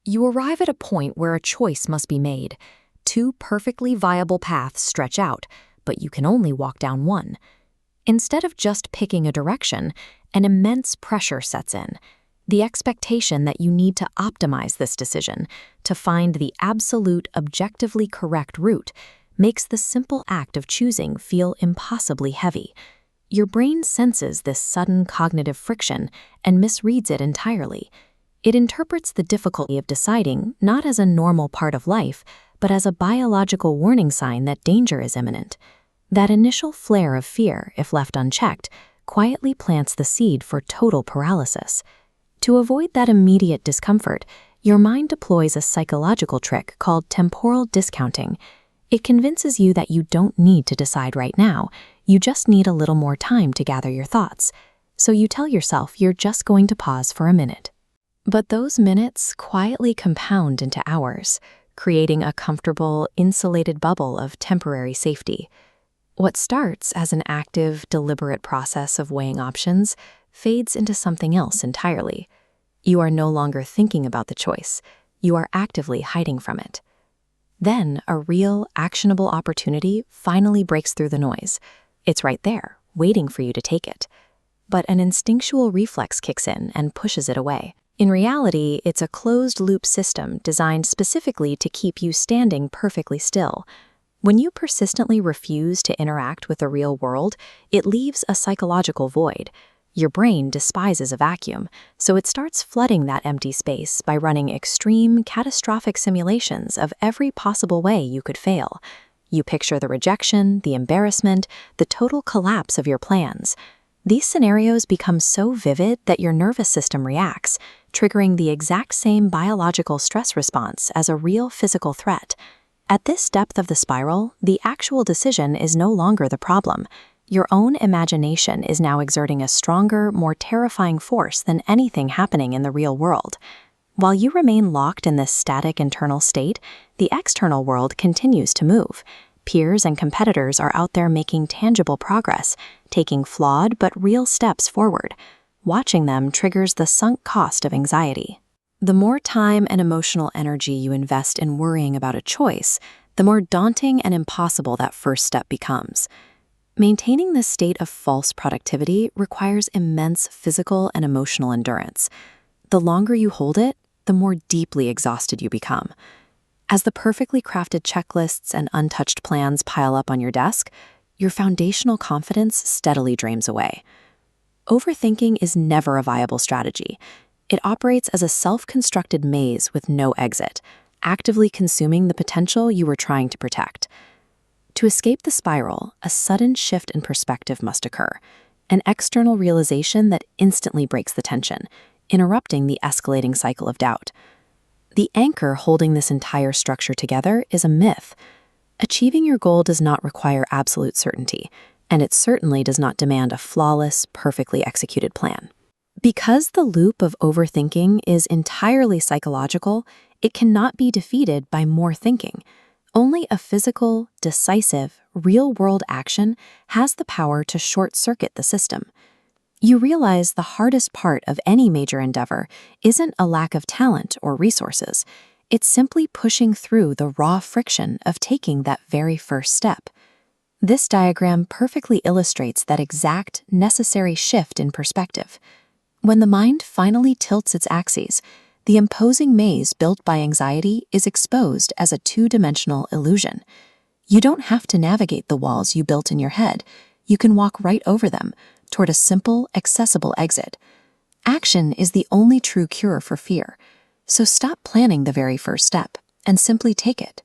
You arrive at a point where a choice must be made. Two perfectly viable paths stretch out, but you can only walk down one. Instead of just picking a direction, an immense pressure sets in. The expectation that you need to optimize this decision, to find the absolute, objectively correct route, makes the simple act of choosing feel impossibly heavy. Your brain senses this sudden cognitive friction and misreads it entirely. It interprets the difficulty of deciding not as a normal part of life, but as a biological warning sign that danger is imminent. That initial flare of fear, if left unchecked, quietly plants the seed for total paralysis. To avoid that immediate discomfort, your mind deploys a psychological trick called temporal discounting. It convinces you that you don't need to decide right now, you just need a little more time to gather your thoughts. So you tell yourself you're just going to pause for a minute. But those minutes quietly compound into hours, creating a comfortable, insulated bubble of temporary safety. What starts as an active, deliberate process of weighing options fades into something else entirely. You are no longer thinking about the choice. You are actively hiding from it. Then a real, actionable opportunity finally breaks through the noise. It's right there, waiting for you to take it. But an instinctual reflex kicks in and pushes it away. In reality, it's a closed-loop system designed specifically to keep you standing perfectly still. When you persistently refuse to interact with the real world, it leaves a psychological void. Your brain despises a vacuum, so it starts flooding that empty space by running extreme, catastrophic simulations of every possible way you could fail. You picture the rejection, the embarrassment, the total collapse of your plans. These scenarios become so vivid that your nervous system reacts, triggering the exact same biological stress response as a real physical threat. At this depth of the spiral, the actual decision is no longer the problem. Your own imagination is now exerting a stronger, more terrifying force than anything happening in the real world. While you remain locked in this static internal state, the external world continues to move. Peers and competitors are out there making tangible progress, taking flawed but real steps forward. Watching them triggers the sunk cost of anxiety. The more time and emotional energy you invest in worrying about a choice, the more daunting and impossible that first step becomes. Maintaining this state of false productivity requires immense physical and emotional endurance. The longer you hold it, the more deeply exhausted you become. As the perfectly crafted checklists and untouched plans pile up on your desk, your foundational confidence steadily drains away. Overthinking is never a viable strategy. It operates as a self-constructed maze with no exit, actively consuming the potential you were trying to protect. To escape the spiral, a sudden shift in perspective must occur, an external realization that instantly breaks the tension, interrupting the escalating cycle of doubt. The anchor holding this entire structure together is a myth. Achieving your goal does not require absolute certainty, and it certainly does not demand a flawless, perfectly executed plan. Because the loop of overthinking is entirely psychological, it cannot be defeated by more thinking. Only a physical, decisive, real-world action has the power to short-circuit the system. You realize the hardest part of any major endeavor isn't a lack of talent or resources. It's simply pushing through the raw friction of taking that very first step. This diagram perfectly illustrates that exact, necessary shift in perspective. When the mind finally tilts its axes, the imposing maze built by anxiety is exposed as a two-dimensional illusion. You don't have to navigate the walls you built in your head. You can walk right over them toward a simple, accessible exit. Action is the only true cure for fear. So stop planning the very first step and simply take it.